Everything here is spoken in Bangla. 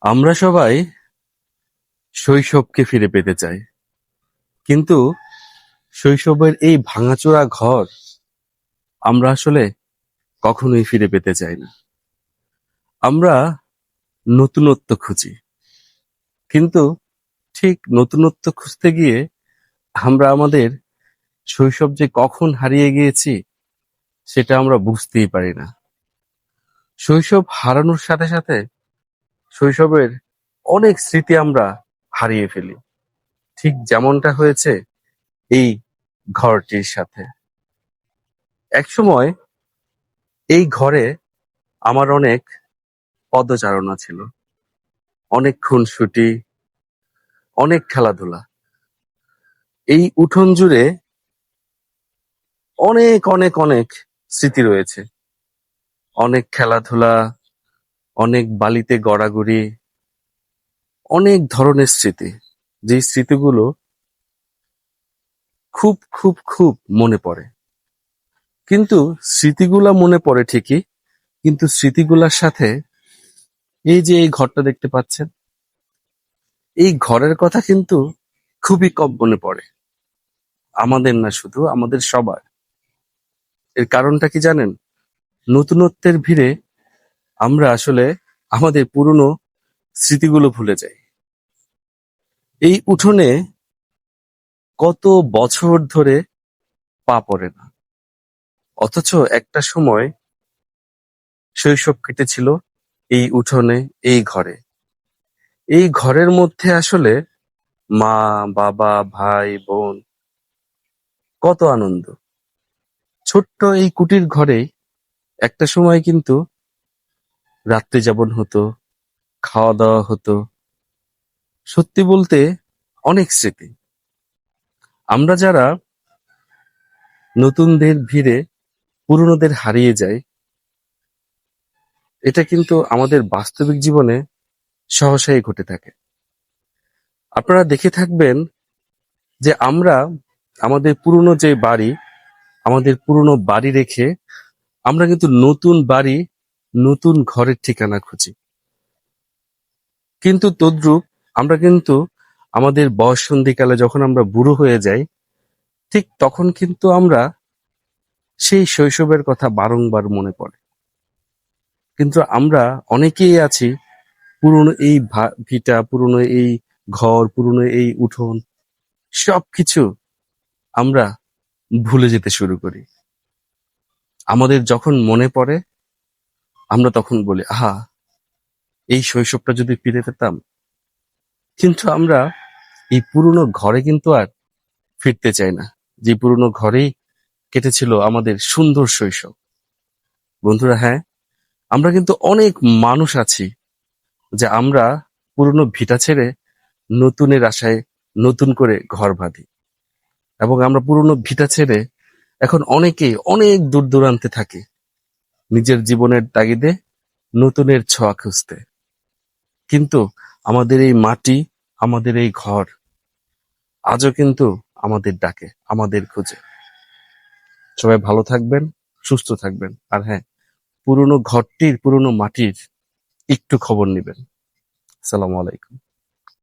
আমরা সবাই শৈশবকে ফিরে পেতে চাই, কিন্তু শৈশবের এই ভাঙাচোরা ঘর আমরা আসলে কখনোই ফিরে পেতে চাই না। আমরা নতুনত্ব খুঁজি, কিন্তু ঠিক নতুনত্ব খুঁজতে গিয়ে আমরা আমাদের শৈশব যে কখন হারিয়ে গিয়েছি সেটা আমরা বুঝতেই পারি না। শৈশব হারানোর সাথে সাথে শৈশবের অনেক স্মৃতি আমরা হারিয়ে ফেলি, ঠিক যেমনটা হয়েছে এই ঘরটির সাথে। একসময় এই ঘরে আমার অনেক পদচারণা ছিল, অনেক খুনসুটি, অনেক খেলাধুলা। এই উঠোন জুড়ে অনেক অনেক অনেক স্মৃতি রয়েছে, অনেক খেলাধুলা, অনেক বালিতে গড়াগড়ি, অনেক ধরনের স্মৃতি, যেই স্মৃতিগুলো খুব খুব খুব মনে পড়ে। কিন্তু স্মৃতিগুলা মনে পড়ে ঠিকই, কিন্তু স্মৃতিগুলার সাথে এই যে এই ঘরটা দেখতে পাচ্ছেন, এই ঘরের কথা কিন্তু খুবই কম মনে পড়ে। আমাদের না, শুধু আমাদের সবার। এর কারণটা কি জানেন? নতুনত্বের ভিড়ে আমরা আসলে আমাদের পুরনো স্মৃতিগুলো ভুলে যাই। এই উঠোনে কত বছর ধরে পা পড়ে না, অথচ একটা সময় শৈশব কেটেছিল এই উঠোনে, এই ঘরে। এই ঘরের মধ্যে আসলে মা, বাবা, ভাই, বোন, কত আনন্দ। ছোট্ট এই কুটির ঘরে একটা সময় কিন্তু রাত্রি যাপন হতো, খাওয়া দাওয়া হতো। সত্যি বলতে অনেক স্মৃতি। আমরা যারা নতুনদের ভিড়ে পুরনোদের হারিয়ে যাই, এটা কিন্তু আমাদের বাস্তবিক জীবনে সহসাই ঘটে থাকে। আপনারা দেখে থাকবেন যে আমরা আমাদের পুরনো যে বাড়ি, আমাদের পুরনো বাড়ি রেখে আমরা কিন্তু নতুন বাড়ি, নতুন ঘরের ঠিকানা খুঁজি। কিন্তু তদ্রূপ আমরা কিন্তু আমাদের বয়ঃসন্ধিকালে যখন আমরা বুড়ো হয়ে যাই, ঠিক তখন কিন্তু আমরা সেই শৈশবের কথা বারংবার মনে পড়ে। কিন্তু আমরা অনেকেই আছি পুরনো এই ভিটা, পুরনো এই ঘর, পুরনো এই উঠোন, সবকিছু আমরা ভুলে যেতে শুরু করি। আমাদের যখন মনে পড়ে আমরা তখন বলি, আহা, এই শৈশবটা যদি ফিরে পেতাম। কিন্তু আমরা এই পুরনো ঘরে কিন্তু আর ফিরতে চাই না, যে পুরনো ঘরেই কেটেছিল আমাদের সুন্দর শৈশব। বন্ধুরা, হ্যাঁ, আমরা কিন্তু অনেক মানুষ আছি যে আমরা পুরনো ভিটা ছেড়ে নতুনের আশায় নতুন করে ঘর বাঁধি, এবং আমরা পুরনো ভিটা ছেড়ে এখন অনেকেই অনেক দূর দূরান্তে থাকি নিজের জীবনের তাগিদে নতুনের ছোঁয়া খুঁজতে। কিন্তু আমাদের এই মাটি, আমাদের এই ঘর আজও কিন্তু আমাদের ডাকে, আমাদের খোঁজে। সবাই ভালো থাকবেন, সুস্থ থাকবেন, আর হ্যাঁ, পুরনো ঘরটির, পুরনো মাটির একটু খবর নিবেন। আসসালামু আলাইকুম।